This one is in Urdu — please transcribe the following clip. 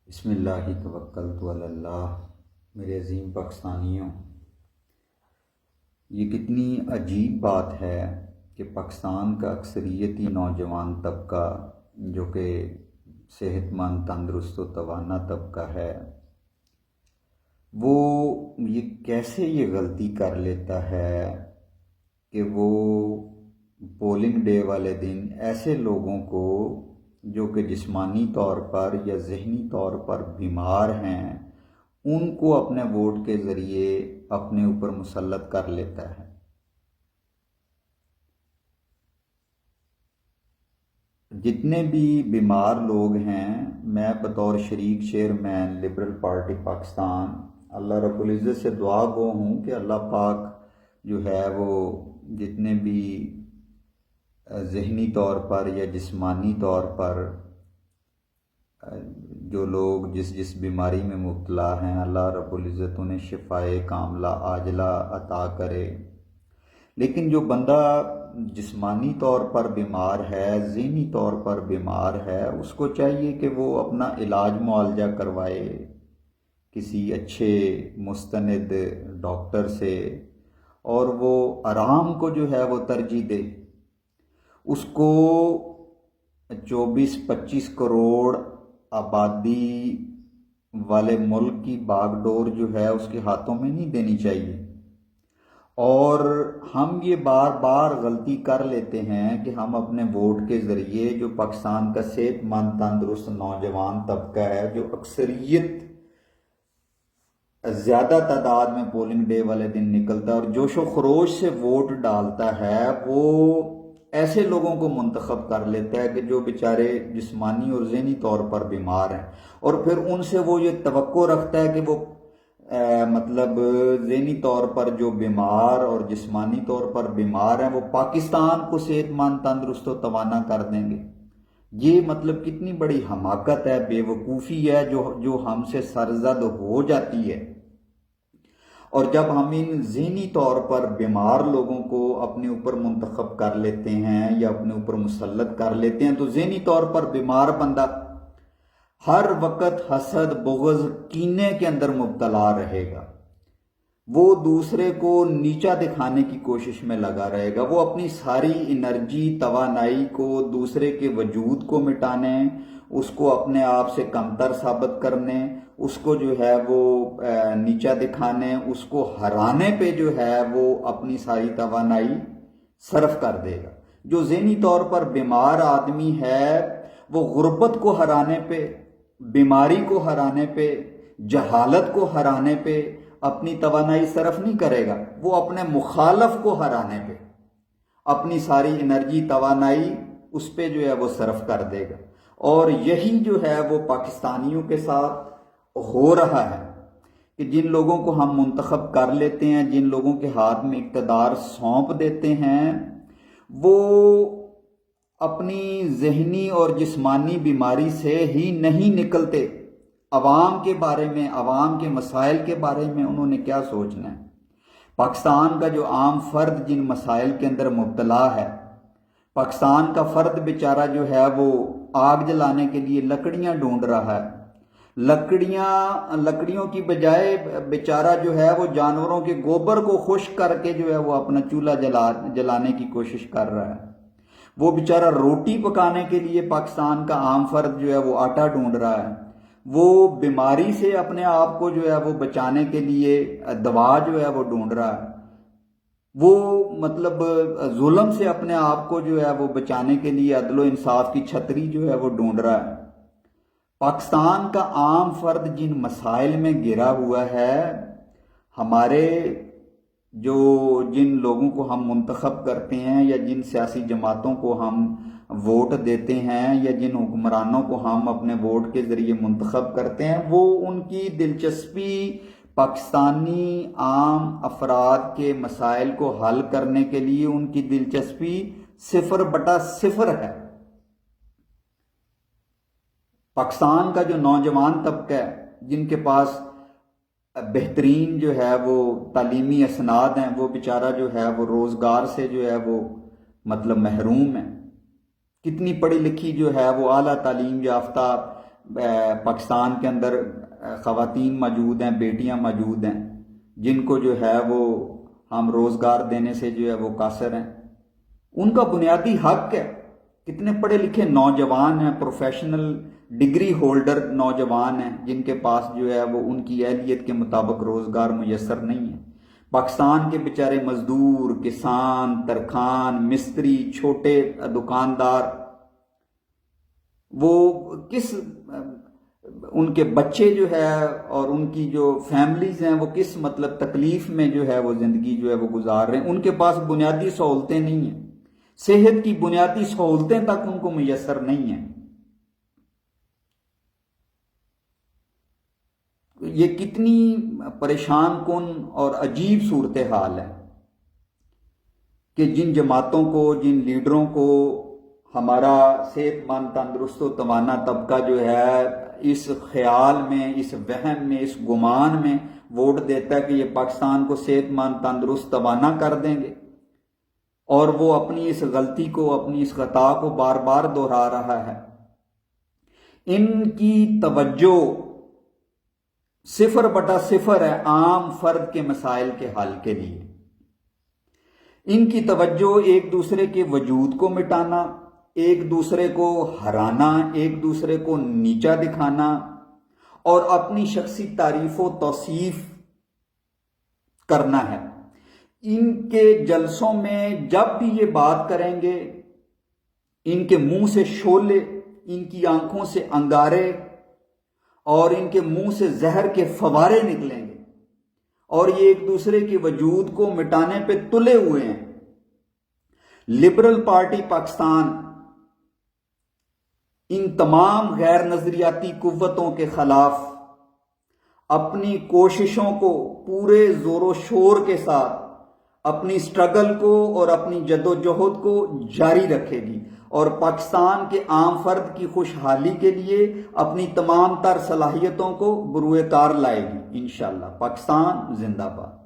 بسم اللہ توکلت علی اللہ۔ میرے عظیم پاکستانیوں، یہ کتنی عجیب بات ہے کہ پاکستان کا اکثریتی نوجوان طبقہ جو کہ صحت مند، تندرست و توانا طبقہ ہے، وہ کیسے یہ غلطی کر لیتا ہے کہ وہ پولنگ ڈے والے دن ایسے لوگوں کو جو کہ جسمانی طور پر یا ذہنی طور پر بیمار ہیں ان کو اپنے ووٹ کے ذریعے اپنے اوپر مسلط کر لیتا ہے۔ جتنے بھی بیمار لوگ ہیں، میں بطور شریک چیئرمین لبرل پارٹی پاکستان اللہ رب العزت سے دعا گو ہوں کہ اللہ پاک جو ہے وہ جتنے بھی ذہنی طور پر یا جسمانی طور پر جو لوگ جس بیماری میں مبتلا ہیں، اللہ رب العزت انہیں شفائے کاملہ عاجلہ عطا کرے۔ لیکن جو بندہ جسمانی طور پر بیمار ہے، ذہنی طور پر بیمار ہے، اس کو چاہیے کہ وہ اپنا علاج معالجہ کروائے کسی اچھے مستند ڈاکٹر سے، اور وہ آرام کو جو ہے وہ ترجیح دے۔ اس کو 24-25 کروڑ آبادی والے ملک کی باغ ڈور جو ہے اس کے ہاتھوں میں نہیں دینی چاہیے۔ اور ہم یہ بار بار غلطی کر لیتے ہیں کہ ہم اپنے ووٹ کے ذریعے جو پاکستان کا صحت مند تندرست نوجوان طبقہ ہے، جو اکثریت زیادہ تعداد میں پولنگ ڈے والے دن نکلتا ہے اور جوش و خروش سے ووٹ ڈالتا ہے، وہ ایسے لوگوں کو منتخب کر لیتا ہے کہ جو بیچارے جسمانی اور ذہنی طور پر بیمار ہیں، اور پھر ان سے وہ یہ توقع رکھتا ہے کہ وہ مطلب ذہنی طور پر جو بیمار اور جسمانی طور پر بیمار ہیں وہ پاکستان کو صحت مند تندرست و توانا کر دیں گے۔ یہ مطلب کتنی بڑی حماقت ہے، بے وقوفی ہے جو ہم سے سرزد ہو جاتی ہے۔ اور جب ہم ان ذہنی طور پر بیمار لوگوں کو اپنے اوپر منتخب کر لیتے ہیں یا اپنے اوپر مسلط کر لیتے ہیں، تو ذہنی طور پر بیمار بندہ ہر وقت حسد، بغض، کینے کے اندر مبتلا رہے گا۔ وہ دوسرے کو نیچا دکھانے کی کوشش میں لگا رہے گا۔ وہ اپنی ساری انرجی، توانائی کو دوسرے کے وجود کو مٹانے، اس کو اپنے آپ سے کمتر ثابت کرنے، اس کو جو ہے وہ نیچا دکھانے، اس کو ہرانے پہ جو ہے وہ اپنی ساری توانائی صرف کر دے گا۔ جو ذہنی طور پر بیمار آدمی ہے وہ غربت کو ہرانے پہ، بیماری کو ہرانے پہ، جہالت کو ہرانے پہ اپنی توانائی صرف نہیں کرے گا، وہ اپنے مخالف کو ہرانے پہ اپنی ساری انرجی، توانائی اس پہ جو ہے وہ صرف کر دے گا۔ اور یہی جو ہے وہ پاکستانیوں کے ساتھ ہو رہا ہے کہ جن لوگوں کو ہم منتخب کر لیتے ہیں، جن لوگوں کے ہاتھ میں اقتدار سونپ دیتے ہیں، وہ اپنی ذہنی اور جسمانی بیماری سے ہی نہیں نکلتے۔ عوام کے بارے میں، عوام کے مسائل کے بارے میں انہوں نے کیا سوچنا ہے؟ پاکستان کا جو عام فرد جن مسائل کے اندر مبتلا ہے، پاکستان کا فرد بیچارہ جو ہے وہ آگ جلانے کے لیے لکڑیاں ڈھونڈ رہا ہے، لکڑیوں کی بجائے بیچارہ جو ہے وہ جانوروں کے گوبر کو خشک کر کے جو ہے وہ اپنا چولہا جلانے کی کوشش کر رہا ہے۔ وہ بیچارہ روٹی پکانے کے لیے پاکستان کا عام فرد جو ہے وہ آٹا ڈھونڈ رہا ہے۔ وہ بیماری سے اپنے آپ کو جو ہے وہ بچانے کے لیے دوا جو ہے وہ ڈھونڈ رہا ہے۔ وہ مطلب ظلم سے اپنے آپ کو جو ہے وہ بچانے کے لیے عدل و انصاف کی چھتری جو ہے وہ ڈھونڈ رہا ہے۔ پاکستان کا عام فرد جن مسائل میں گھرا ہوا ہے، ہمارے جن لوگوں کو ہم منتخب کرتے ہیں یا جن سیاسی جماعتوں کو ہم ووٹ دیتے ہیں یا جن حکمرانوں کو ہم اپنے ووٹ کے ذریعے منتخب کرتے ہیں، وہ ان کی دلچسپی پاکستانی عام افراد کے مسائل کو حل کرنے کے لیے ان کی دلچسپی 0/0 ہے۔ پاکستان کا جو نوجوان طبقہ ہے، جن کے پاس بہترین جو ہے وہ تعلیمی اسناد ہیں، وہ بیچارہ جو ہے وہ روزگار سے جو ہے وہ مطلب محروم ہے۔ کتنی پڑھی لکھی جو ہے وہ اعلیٰ تعلیم یافتہ پاکستان کے اندر خواتین موجود ہیں، بیٹیاں موجود ہیں جن کو جو ہے وہ ہم روزگار دینے سے جو ہے وہ قاصر ہیں. ان کا بنیادی حق ہے. کتنے پڑھے لکھے نوجوان ہیں، پروفیشنل ڈگری ہولڈر نوجوان ہیں جن کے پاس جو ہے وہ ان کی اہلیت کے مطابق روزگار میسر نہیں ہے. پاکستان کے بیچارے مزدور، کسان، ترکھان، مستری، چھوٹے دکاندار، وہ کس ان کے بچے جو ہے اور ان کی جو فیملیز ہیں وہ کس مطلب تکلیف میں جو ہے وہ زندگی جو ہے وہ گزار رہے ہیں. ان کے پاس بنیادی سہولتیں نہیں ہیں، صحت کی بنیادی سہولتیں تک ان کو میسر نہیں ہیں. یہ کتنی پریشان کن اور عجیب صورتحال ہے کہ جن جماعتوں کو، جن لیڈروں کو ہمارا صحت مند، تندرست و توانا طبقہ جو ہے اس خیال میں، اس وہم میں، اس گمان میں ووٹ دیتا ہے کہ یہ پاکستان کو صحت مند، تندرست، توانا کر دیں گے، اور وہ اپنی اس غلطی کو، اپنی اس خطا کو بار بار دہرا رہا ہے. ان کی توجہ 0/0 ہے عام فرد کے مسائل کے حل کے لیے. ان کی توجہ ایک دوسرے کے وجود کو مٹانا، ایک دوسرے کو ہرانا، ایک دوسرے کو نیچا دکھانا اور اپنی شخصی تعریف و توصیف کرنا ہے. ان کے جلسوں میں جب بھی یہ بات کریں گے، ان کے منہ سے شعلے، ان کی آنکھوں سے انگارے اور ان کے منہ سے زہر کے فوارے نکلیں گے، اور یہ ایک دوسرے کے وجود کو مٹانے پہ تلے ہوئے ہیں. لبرل پارٹی پاکستان ان تمام غیر نظریاتی قوتوں کے خلاف اپنی کوششوں کو پورے زور و شور کے ساتھ، اپنی سٹرگل کو اور اپنی جدوجہد کو جاری رکھے گی، اور پاکستان کے عام فرد کی خوشحالی کے لیے اپنی تمام تر صلاحیتوں کو بروئے کار لائے گی انشاءاللہ. پاکستان زندہ باد.